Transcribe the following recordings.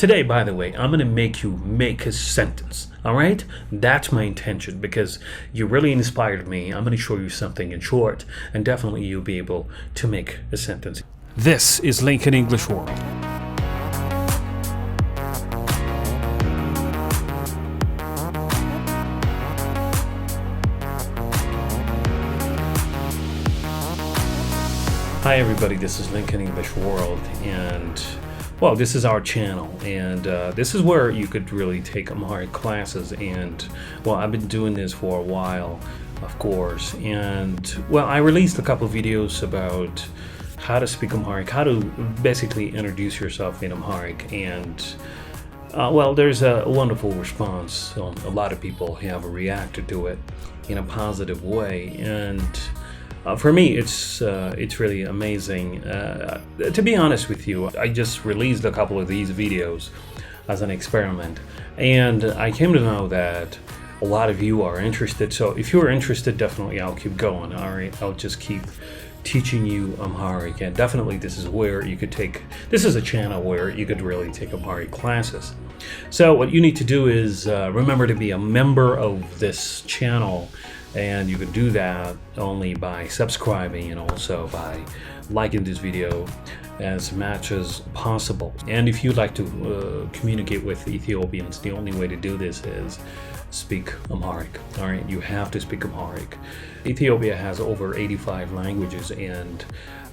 Today, by the way, I'm going to make you make a sentence. All right? That's my intention because you really inspired me. I'm going to show you something in short, and definitely you'll be able to make a sentence. This is Lincoln English World. Hi everybody, this is Lincoln English World, and well, this is our channel, and this is where you could really take Amharic classes. And well, I've been doing this for a while, of course, and well, I released a couple of videos about how to speak Amharic, how to basically introduce yourself in Amharic, and well, there's a wonderful response. A lot of people have reacted to it in a positive way, and for me, it's really amazing. To be honest with you, I just released a couple of these videos as an experiment, and I came to know that a lot of you are interested. So if you're interested, definitely I'll keep going. All right, I'll just keep teaching you Amharic, and definitely this is where you could take. This is a channel where you could really take Amharic classes. So what you need to do is remember to be a member of this channel. And you can do that only by subscribing and also by liking this video as much as possible. And if you'd like to communicate with Ethiopians, the only way to do this is speak Amharic. All right, you have to speak Amharic. Ethiopia has over 85 languages, and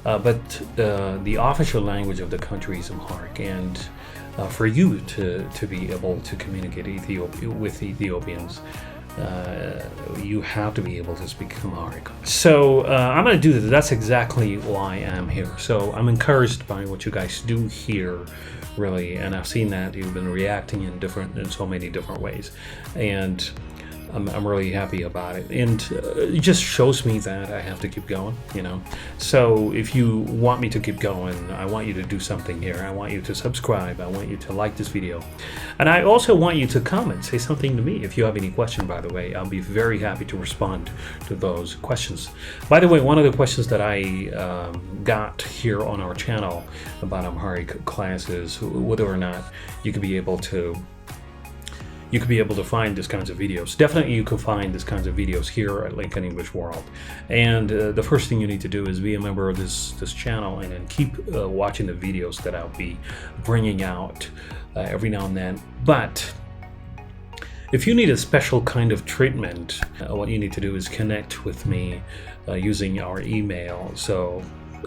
but the official language of the country is Amharic. And for you to be able to communicate with Ethiopians, you have to be able to speak Amharic. So I'm going to do this. That's exactly why I'm here. So I'm encouraged by what you guys do here, really, and I've seen that you've been reacting in so many different ways, and I'm really happy about it, and it just shows me that I have to keep going, you know. So if you want me to keep going, I want you to do something here. I want you to subscribe. I want you to like this video, and I also want you to comment, say something to me. If you have any question, by the way, I'll be very happy to respond to those questions. By the way, one of the questions that I got here on our channel about Amharic classes, whether or not you could be able to find these kinds of videos. Definitely you can find these kinds of videos here at Lincoln English World. And the first thing you need to do is be a member of this channel, and then keep watching the videos that I'll be bringing out every now and then. But if you need a special kind of treatment, what you need to do is connect with me using our email. So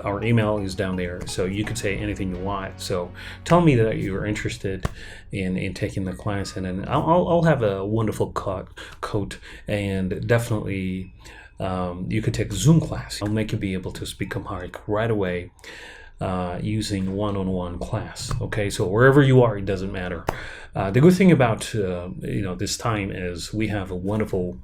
our email is down there, so you could say anything you want. So tell me that you're interested in taking the class, and then I'll have a wonderful code, and definitely you could take a Zoom class. I'll make you be able to speak Amharic right away using one-on-one class. Okay, so wherever you are, it doesn't matter. The good thing about this time is we have a wonderful.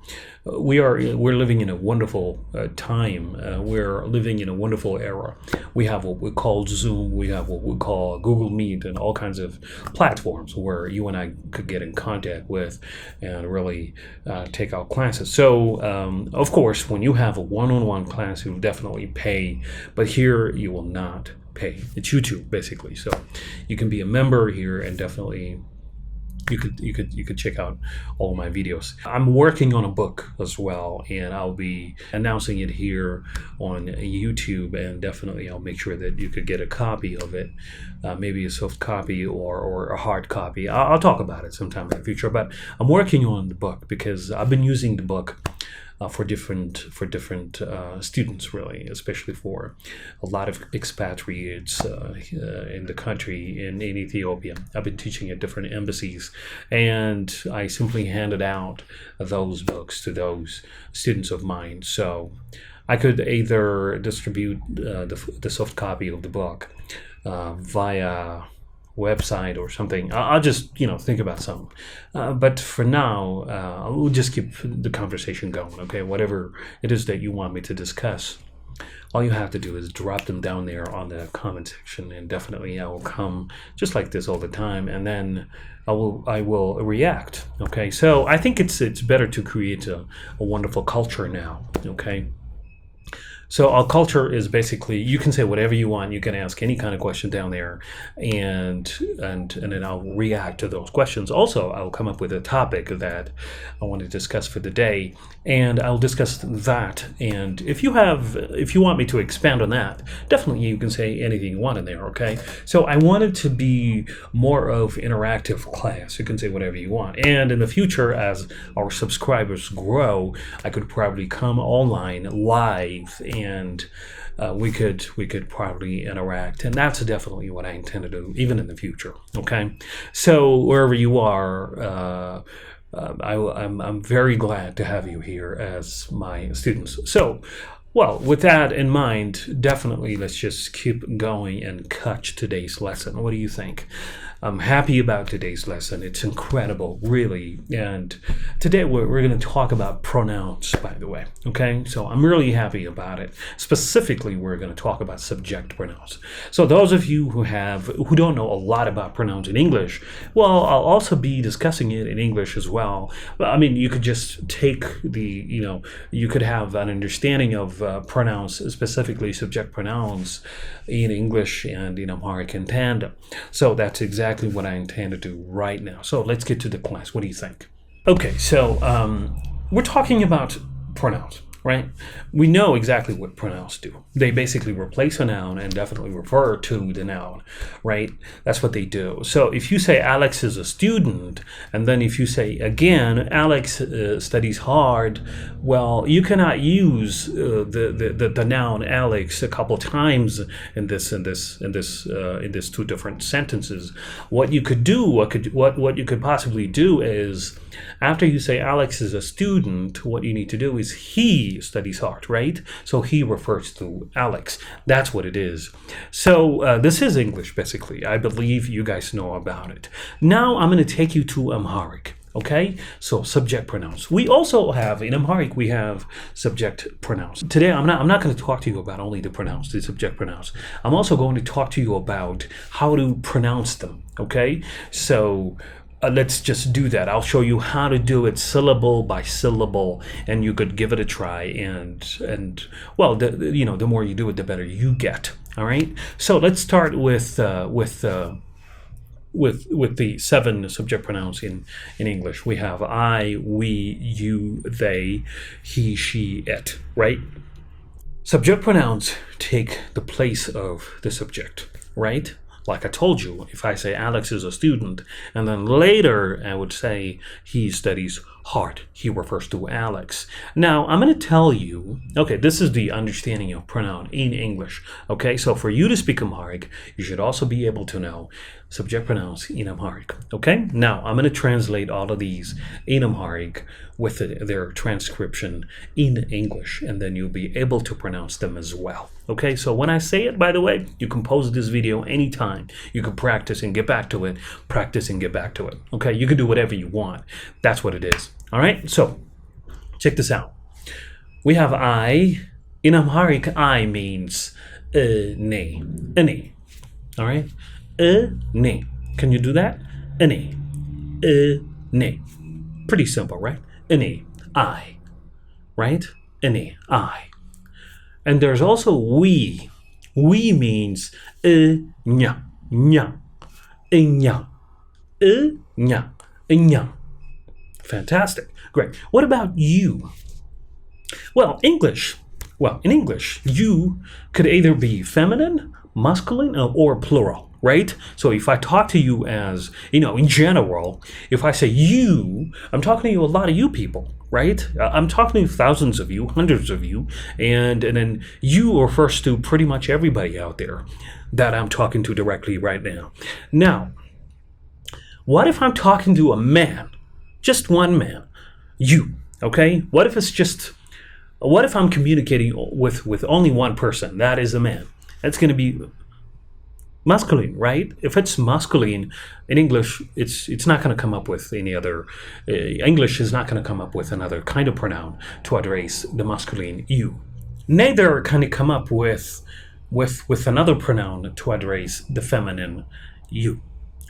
We're living in a wonderful time. We're living in a wonderful era. We have what we call Zoom. We have what we call Google Meet, and all kinds of platforms where you and I could get in contact with and really take out classes. So of course, when you have a one-on-one class, you definitely pay, but here you will not pay. It's YouTube basically. So you can be a member here, and definitely you could check out all my videos. I'm working on a book as well, and I'll be announcing it here on YouTube, and definitely I'll make sure that you could get a copy of it, maybe a soft copy or a hard copy. I'll talk about it sometime in the future, but I'm working on the book because I've been using the book for different students, really, especially for a lot of expatriates in the country, in Ethiopia. I've been teaching at different embassies, and I simply handed out those books to those students of mine. So I could either distribute the soft copy of the book via website or something. I'll just think about something, but for now we'll just keep the conversation going. Okay, whatever it is that you want me to discuss, all you have to do is drop them down there on the comment section, and definitely I will come just like this all the time, and then I will react. Okay, so I think it's better to create a wonderful culture now. Okay, So our culture is basically you can say whatever you want. You can ask any kind of question down there, and then I'll react to those questions. Also, I'll come up with a topic that I want to discuss for the day, and I'll discuss that. And if you want me to expand on that, definitely you can say anything you want in there. Okay. So I want it to be more of interactive class. You can say whatever you want. And in the future, as our subscribers grow, I could probably come online live, and we could probably interact, and that's definitely what I intend to do, even in the future. Okay, so wherever you are, I'm very glad to have you here as my students. So, well, with that in mind, definitely let's just keep going and catch today's lesson. What do you think? I'm happy about today's lesson. It's incredible, really. And today we're going to talk about pronouns, by the way. Okay, so I'm really happy about it. Specifically, we're going to talk about subject pronouns. So those of you who don't know a lot about pronouns in English, well, I'll also be discussing it in English as well. I mean, you could just take you could have an understanding of pronouns, specifically subject pronouns, in English and in Amharic in tandem. So that's exactly what I intend to do right now. So let's get to the class. What do you think? Okay, so we're talking about pronouns, right? We know exactly what pronouns do. They basically replace a noun and definitely refer to the noun, right? That's what they do. So if you say Alex is a student, and then if you say again, Alex studies hard, well, you cannot use the noun Alex a couple times in this two different sentences. What you could do, what you could possibly do is, after you say Alex is a student, what you need to do is he studies hard, right? So he refers to Alex. That's what it is. So this is English, basically. I believe you guys know about it. Now I'm going to take you to Amharic. Okay, so subject pronouns. We also have, in Amharic, we have subject pronouns. Today, I'm not going to talk to you about only the pronouns, the subject pronouns. I'm also going to talk to you about how to pronounce them. Okay, so let's just do that. I'll show you how to do it syllable by syllable, and you could give it a try. And well, the more you do it, the better you get. All right. So let's start with the 7 subject pronouns in English. We have I, we, you, they, he, she, it. Right. Subject pronouns take the place of the subject. Right. Like I told you, if I say Alex is a student, and then later I would say he studies hard, he refers to Alex. Now, I'm going to tell you, okay, this is the understanding of pronoun in English. Okay, so for you to speak Amharic, you should also be able to know subject pronouns in Amharic. Okay, now I'm going to translate all of these in Amharic with their transcription in English, and then you'll be able to pronounce them as well. Okay, so when I say it, by the way, you can pause this video anytime. You can practice and get back to it, practice and get back to it. Okay, you can do whatever you want. That's what it is. All right, so check this out. We have I. In Amharic, I means ne, ane. All right, ne. Can you do that? Ane, ne. Pretty simple, right? Ane, I. Right? Ane, I. And there's also we. We means nya, nya, nya, nya, nya. Fantastic. Great. What about you? Well, in English, you could either be feminine, masculine, or plural, right? So if I talk to you as, in general, if I say you, I'm talking to you, a lot of you people, right? I'm talking to thousands of you, hundreds of you, and then you refers to pretty much everybody out there that I'm talking to directly right now. Now, what if I'm talking to a man? Just one man, you, okay? What if I'm communicating with only one person? That is a man. That's going to be masculine, right? If it's masculine in English, it's not going to come up with any other. English is not going to come up with another kind of pronoun to address the masculine you. Neither can it come up with another pronoun to address the feminine you.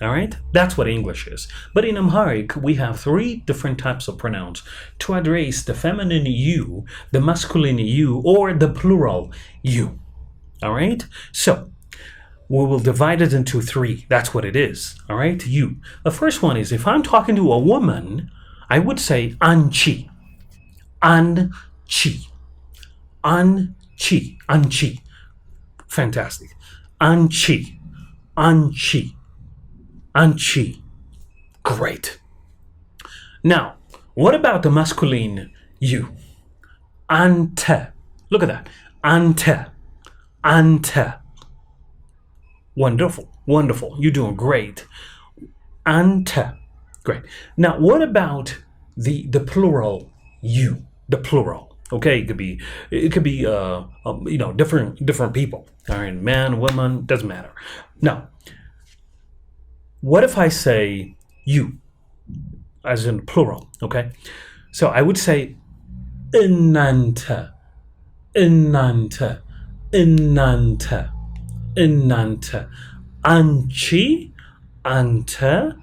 All right, that's what English is. But in Amharic, we have three different types of pronouns to address the feminine you, the masculine you, or the plural you. All right, so we will divide it into three. That's what it is. All right, you. The first one is if I'm talking to a woman, I would say anchi, anchi, anchi, anchi. Fantastic. Anchi, anchi, anchi. Great. Now, what about the masculine you? Ante. Look at that. Ante, ante. Wonderful, wonderful. You're doing great. Ante. Great. Now, what about the plural you? The plural. Okay, it could be different people. All right, man, woman, doesn't matter. Now, what if I say you, as in plural? Okay, so I would say innante, innante, innante, innante, anchi, ante,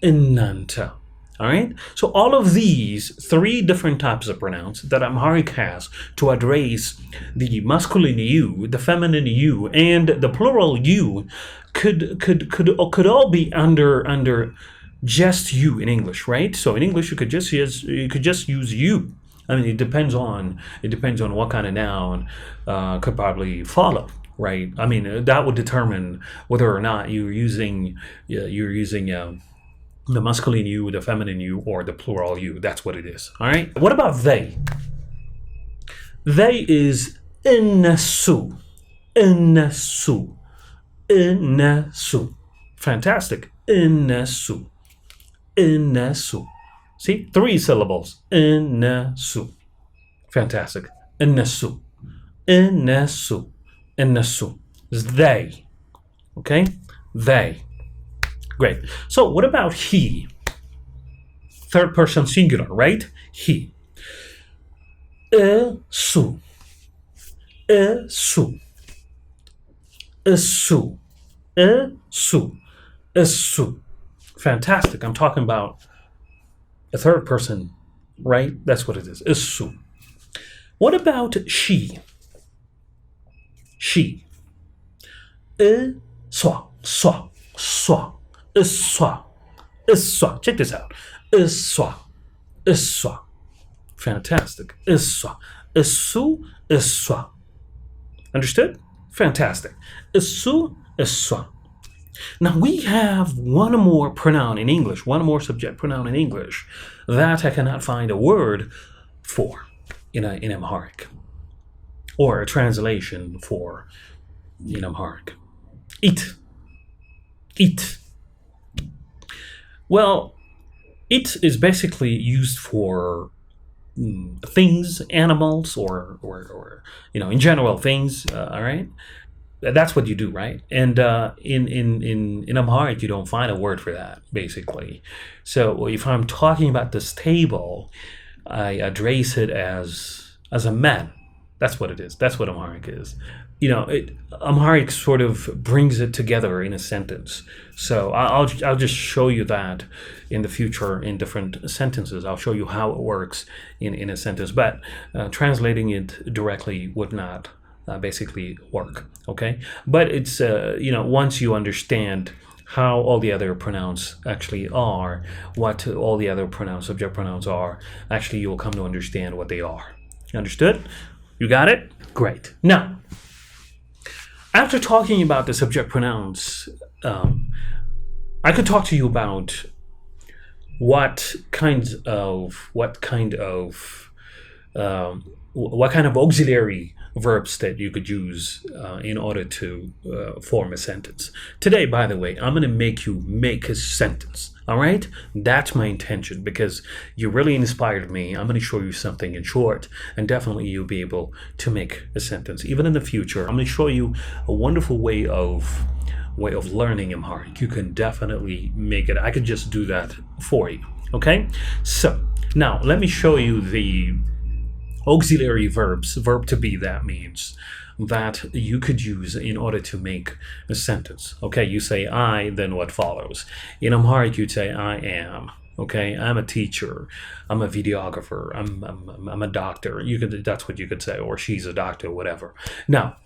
innante. All right, so all of these three different types of pronouns that Amharic has to address the masculine you, the feminine you, and the plural you could all be under just you in English, right? So in English you could just use you. I mean, it depends on what kind of noun could probably follow, right? I mean, that would determine whether or not you're using the masculine you, the feminine you, or the plural you. That's what it is. All right. What about they? They is innesu, innesu, innesu. Fantastic. Innesu, innesu. See, 3 syllables. Innesu. Fantastic. Innesu, innesu, innesu. It's they. Okay. They. Great. So what about he? Third person singular, right? He. Su. Su. Su. Su. Su. Fantastic. I'm talking about a third person, right? That's what it is. Su. What about she? She. Swa. Swa. Swa. Iswa. Iswa. Check this out. Iswa. Iswa. Fantastic. Iswa. Isu. Iswa. Understood? Fantastic. Isu. Iswa. Now we have one more pronoun in English, one more subject pronoun in English that I cannot find a word for in Amharic, or a translation for in Amharic. It. It. Well, it is basically used for things, animals, or in general things. All right, that's what you do, right? And in Amharic, you don't find a word for that, basically. So if I'm talking about this table, I address it as a man. That's what it is. That's what Amharic is. Amharic sort of brings it together in a sentence. So I'll just show you that in the future in different sentences. I'll show you how it works in a sentence. But translating it directly would not basically work. Okay, but it's once you understand how all the other pronouns actually are, what all the other pronouns, subject pronouns are, actually you'll come to understand what they are. Understood? You got it? Great. Now, after talking about the subject pronouns, I could talk to you about what kind of auxiliary verbs that you could use in order to form a sentence. Today, by the way, I'm going to make you make a sentence. All right? That's my intention, because you really inspired me. I'm going to show you something in short, and definitely you'll be able to make a sentence. Even in the future, I'm going to show you a wonderful way of learning Amharic. You can definitely make it. I could just do that for you. Okay? So, now let me show you the auxiliary verbs. Verb to be, that means. that you could use in order to make a sentence. Okay, you say I, then what follows? In Amharic, you'd say I am. Okay, I'm a teacher, I'm a videographer, I'm a doctor. That's what you could say, or she's a doctor, whatever. Now,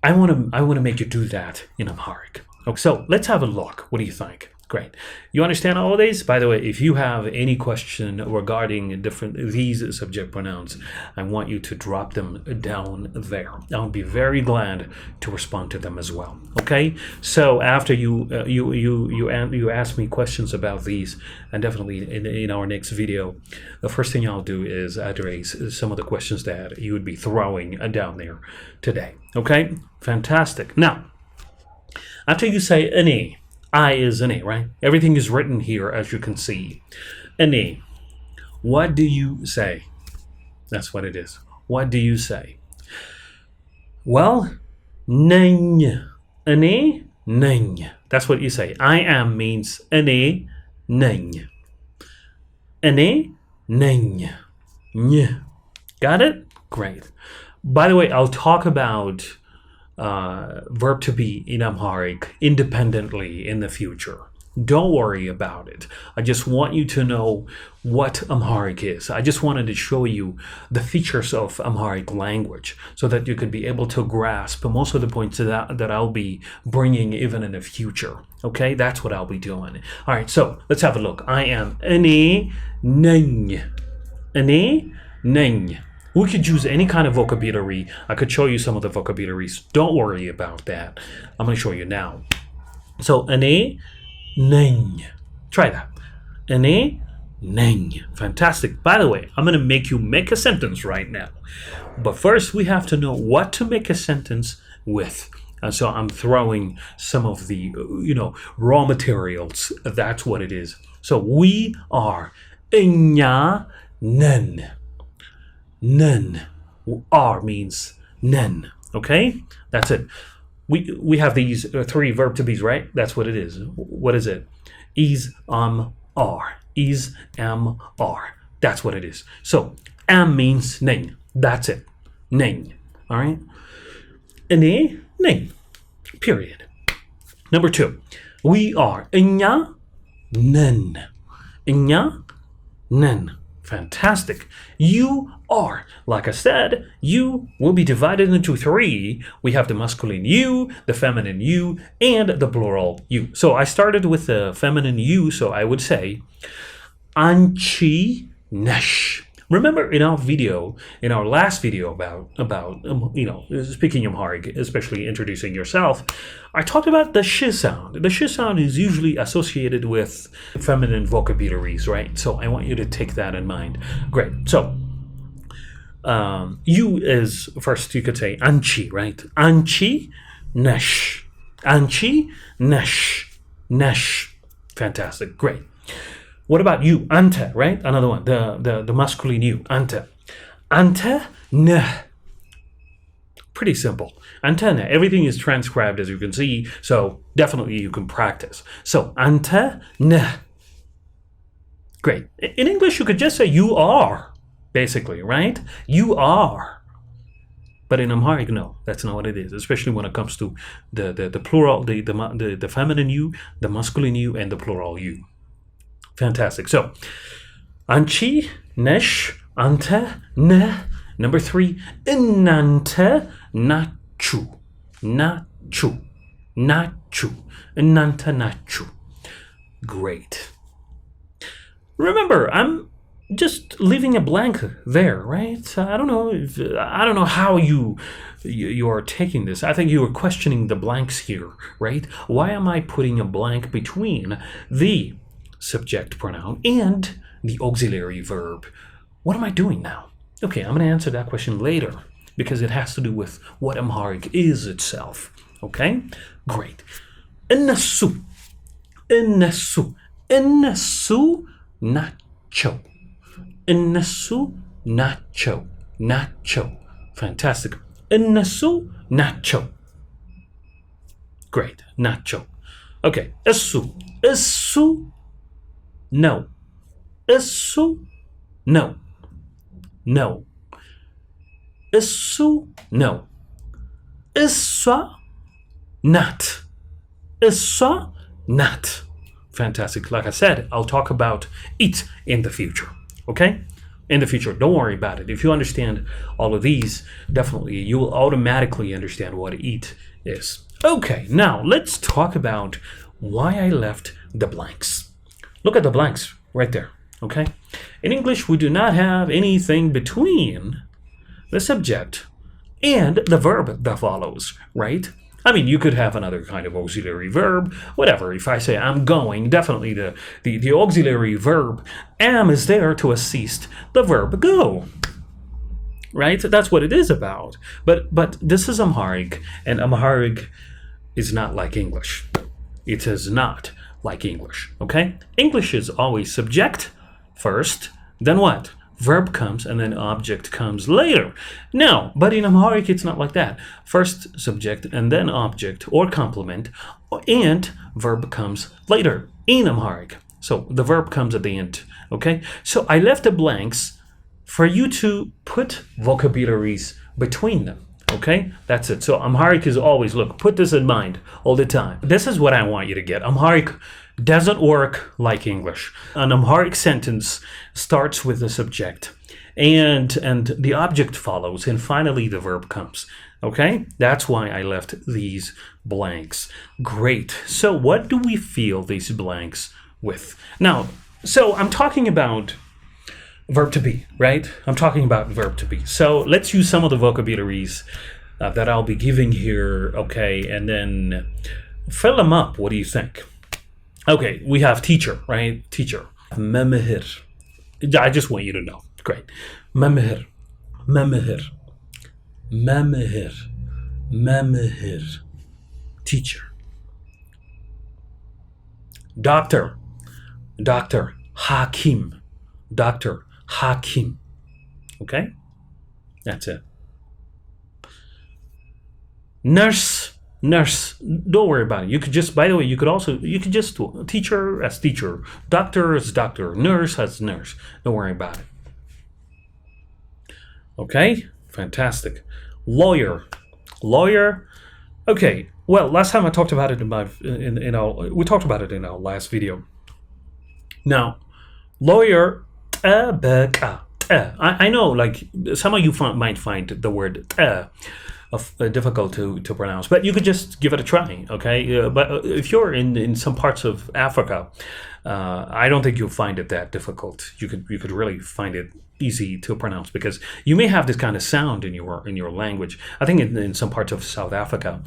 I want to make you do that in Amharic. Okay, so let's have a look. What do you think? Great. You understand all of these? By the way, if you have any question regarding these subject pronouns, I want you to drop them down there. I'll be very glad to respond to them as well. Okay. So after you ask me questions about these, and definitely in our next video, the first thing I'll do is address some of the questions that you would be throwing down there today. Okay. Fantastic. Now, after you say any. I is an A, right? Everything is written here, as you can see. An A. What do you say? That's what it is. What do you say? Well, nang. An A, nang. That's what you say. I am means an A, nang. An A, nang. Ny. Got it? Great. By the way, I'll talk about verb to be in Amharic independently in the future. Don't worry about it. I just want you to know what Amharic is. I just wanted to show you the features of Amharic language so that you could be able to grasp most of the points that I'll be bringing even in the future. Okay, that's what I'll be doing. All right, so let's have a look. I am ane nang. Ane nang. We could use any kind of vocabulary. I could show you some of the vocabularies. Don't worry about that. I'm going to show you now. So, ane, nang. Try that. Ane, nang. Fantastic. By the way, I'm going to make you make a sentence right now. But first, we have to know what to make a sentence with. And so I'm throwing some of the, raw materials. That's what it is. So, we are inya nen. None. R means none. Okay? That's it. We have these three verb to be's, right? That's what it is. What is it? Is, are. Is, are. That's what it is. So, am means ning. That's it. Ning. All right? Ane, ning. Period. Number 2. We are inya, nen. Inya, nen. Fantastic. You are. Like I said, you will be divided into 3. We have the masculine you, the feminine you, and the plural you. So I started with the feminine you, so I would say anchi nesh. Remember in our last video about speaking Amharic, especially introducing yourself, I talked about the sh sound. The sh sound is usually associated with feminine vocabularies, right? So I want you to take that in mind. Great. So you is first. You could say anchi, right? Anchi nesh. Anchi nesh. Nesh. Fantastic. Great. What about you? Ante, right? Another one. The masculine you. Ante. Ante ne. Pretty simple. Ante ne. Everything is transcribed as you can see, so definitely you can practice. So ante ne. Great. In English, you could just say you are, basically, right? You are. But in Amharic, no, that's not what it is. Especially when it comes to the plural, the feminine you, the masculine you, and the plural you. Fantastic. So, anchi, nesh, ante, ne. Number 3, inante, nachu. Nachu. Nachu. Inante, nachu. Great. Remember, I'm just leaving a blank there, right? I don't know how you are taking this. I think you are questioning the blanks here, right? Why am I putting a blank between the subject pronoun and the auxiliary verb? What am I doing now? Okay, I'm going to answer that question later because it has to do with what Amharic is itself. Okay? Great. Innasu. Innasu. Innasu nacho. Innasu nacho. Nacho. Fantastic. Innasu nacho. Great. Nacho. Okay. Isu. Isu. No. Isu. No. No. Isu. No. እሷ ናት እሷ ናት Fantastic. Like I said, I'll talk about it in the future. Okay? In the future. Don't worry about it. If you understand all of these, definitely you will automatically understand what eat is. Okay, now let's talk about why I left the blanks. Look at the blanks right there. Okay? In English, we do not have anything between the subject and the verb that follows, right? I mean, you could have another kind of auxiliary verb, whatever. If I say I'm going, definitely the auxiliary verb am is there to assist the verb go. Right? That's what it is about. But this is Amharic, and Amharic is not like English. It is not like English. Okay? English is always subject first, then what? Verb comes and then object comes later. Now, but in Amharic, it's not like that. First subject and then object or complement, and verb comes later in Amharic. So the verb comes at the end. Okay? So I left the blanks for you to put vocabularies between them. Okay? That's it. So Amharic is always, look, put this in mind all the time. This is what I want you to get. Amharic doesn't work like English. An Amharic sentence starts with the subject and the object follows, and finally the verb comes. Okay? That's why I left these blanks. Great. So what do we fill these blanks with? Now, so I'm talking about verb to be, right? I'm talking about verb to be. So let's use some of the vocabularies that I'll be giving here, okay? And then fill them up. What do you think? Okay, we have teacher, right? Teacher. Memehir. I just want you to know. Great. Memehir. Memehir. Memehir. Memehir. Teacher. Doctor. Doctor. Hakim. Doctor. Hakim. Okay? That's it. Nurse. Nurse, don't worry about it. You could just, by the way, you could just teacher as teacher, doctor as doctor, nurse as nurse. Don't worry about it. Okay, fantastic. Lawyer, lawyer. Okay, well, last time I talked about it we talked about it in our last video. Now, lawyer, I know, like some of you might find the word difficult to pronounce, but you could just give it a try. Okay, but if you're in some parts of Africa, I don't think you'll find it that difficult. You could really find it easy to pronounce because you may have this kind of sound in your language. I think in some parts of South Africa,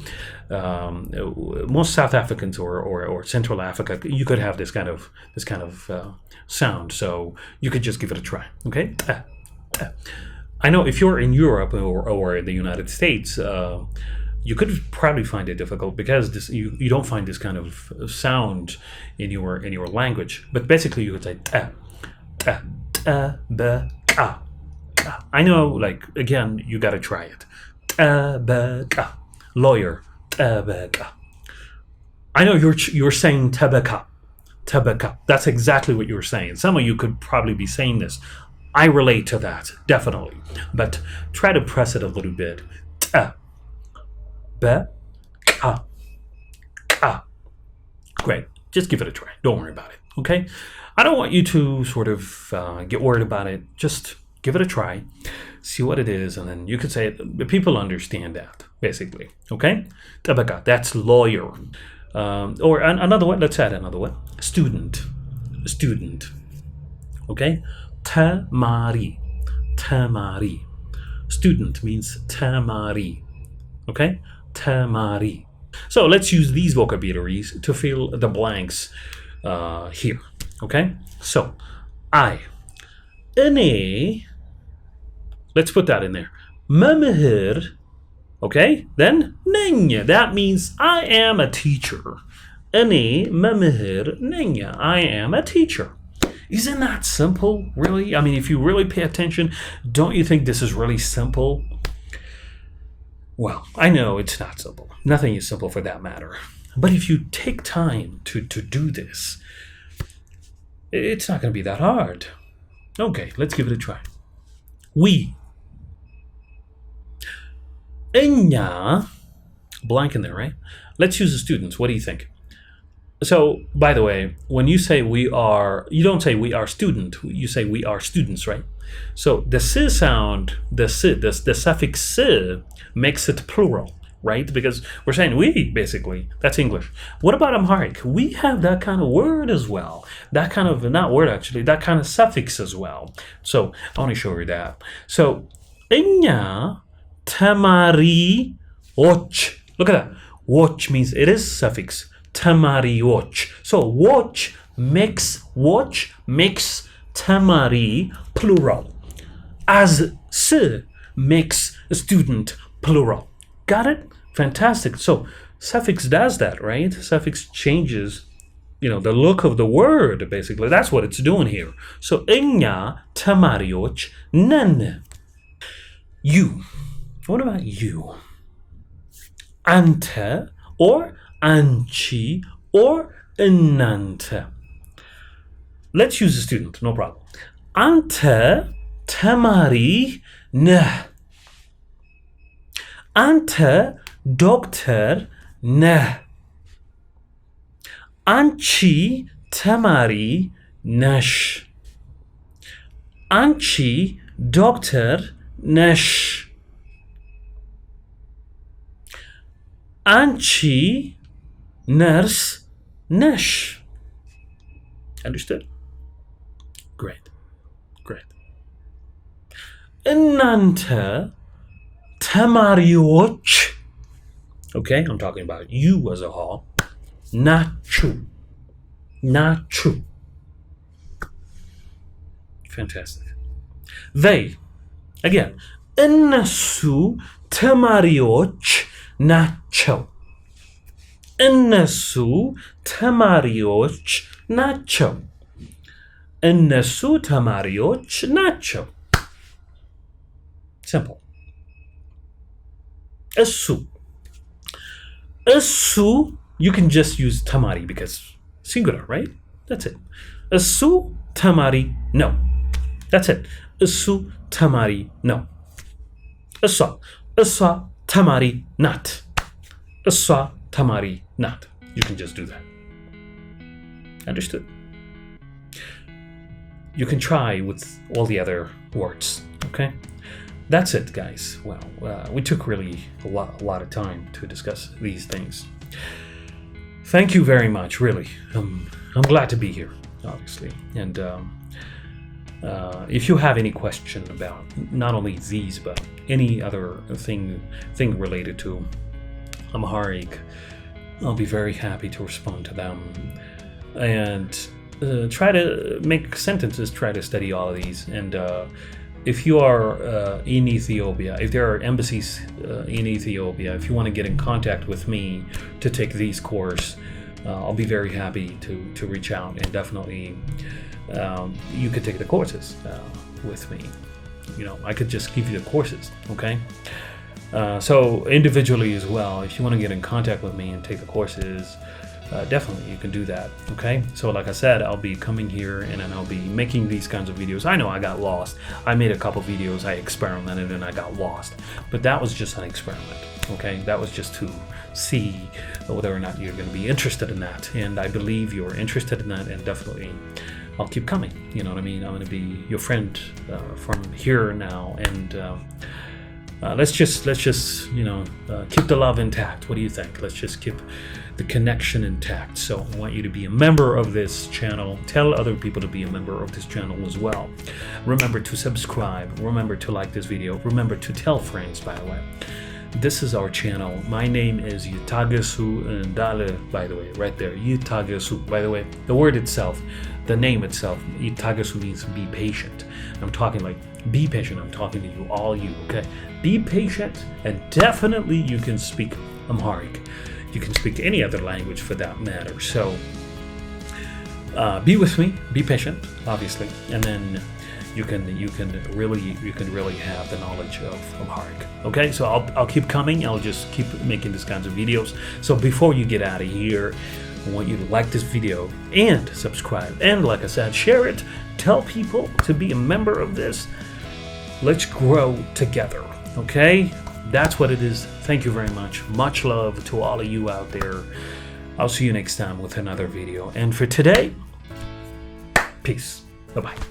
most South Africans or Central Africa, you could have this kind of sound. So you could just give it a try. Okay. I know if you're in Europe or in the United States, you could probably find it difficult because you don't find this kind of sound in your language. But basically, you would say I know, like again, you got to try it. Lawyer. I know you're saying tabaka. That's exactly what you were saying. Some of you could probably be saying this. I relate to that, definitely. But try to press it a little bit. Great. Just give it a try. Don't worry about it, okay? I don't want you to sort of get worried about it. Just give it a try, see what it is, and then you could say it. People understand that, basically, okay? Tabaka, that's lawyer. Or another one, let's add another one. Student, okay? Tamari. Student means tamari. Okay? Tamari. So let's use these vocabularies to fill the blanks here. Okay? So, I. Ane. Let's put that in there. Memehir. Okay? Then, nenya. That means I am a teacher. Ane memehir nenya. I am a teacher. Isn't that simple, really? I mean, if you really pay attention, don't you think this is really simple? Well, I know it's not simple. Nothing is simple for that matter. But if you take time to do this, it's not going to be that hard. Okay, let's give it a try. We. Enya Blank in there, right? Let's use the students. What do you think? So, by the way, when you say we are, you don't say we are student. You say we are students, right? So the si sound, the suffix si makes it plural, right? Because we're saying we, basically. That's English. What about Amharic? We have that kind of word as well. That kind of, not word actually, that kind of suffix as well. So I want to show you that. So, እኛ ተማሪዎች. Look at that. Watch means it is suffix. ተማሪዎች. So watch makes ተማሪ plural. As s makes student plural. Got it? Fantastic. So suffix does that, right? Suffix changes, the look of the word, basically. That's what it's doing here. So እኛ ተማሪዎች ነን. You. What about you? Ante or anchi or እናንተ. Let's use the student, no problem. Ante ተማሪ ነህ. Ante doctor ነህ. አንቺ ተማሪ ነሽ. አንቺ doctor ነሽ. አንቺ nurse ነሽ. Understood? Great. እናንተ ተማሪዎች. Okay, I'm talking about you as a whole. ናችሁ. Fantastic. They. Again. እነሱ ተማሪዎች ናቸው. እነሱ ተማሪዎች ናቸው. እነሱ ተማሪዎች ናቸው. Simple. እሱ. You can just use ተማሪ because singular, right? That's it. እሱ ተማሪ ነው. That's it. እሱ ተማሪ ነው. እሷ ተማሪ ናት. እሷ ተማሪ ናት. You can just do that. Understood? You can try with all the other words, okay? That's it, guys. Well, we took really a lot of time to discuss these things. Thank you very much, really. I'm glad to be here, obviously. And if you have any question about not only these, but any other thing related to Amharic, I'll be very happy to respond to them. And try to make sentences, try to study all of these. And if you are in Ethiopia, if there are embassies in Ethiopia, if you want to get in contact with me to take these course, I'll be very happy to reach out, and definitely you could take the courses with me. I could just give you the courses, okay? So individually as well, if you want to get in contact with me and take the courses, definitely you can do that, okay? So like I said, I'll be coming here and then I'll be making these kinds of videos. I know I got lost. I made a couple videos, I experimented and I got lost. But that was just an experiment, okay? That was just to see whether or not you're going to be interested in that. And I believe you're interested in that, and definitely I'll keep coming. You know what I mean? I'm going to be your friend from here now, and let's just keep the love intact. What do you think? Let's just keep the connection intact. So I want you to be a member of this channel. Tell other people to be a member of this channel as well. Remember to subscribe. Remember to like this video. Remember to tell friends, by the way. This is our channel. My name is Yutagasu Ndale, by the way, right there. Yutagasu, by the way. The word itself, the name itself, Yutagasu means be patient. I'm talking like, be patient. I'm talking to you, all you, okay? Be patient, and definitely you can speak Amharic. You can speak any other language for that matter. So be with me, be patient, obviously, and then you can really have the knowledge of Amharic. Okay, so I'll keep coming. I'll just keep making these kinds of videos. So before you get out of here, I want you to like this video and subscribe, and like I said, share it. Tell people to be a member of this. Let's grow together. Okay, that's what it is. Thank you very much. Much love to all of you out there. I'll see you next time with another video. And for today, peace. Bye-bye.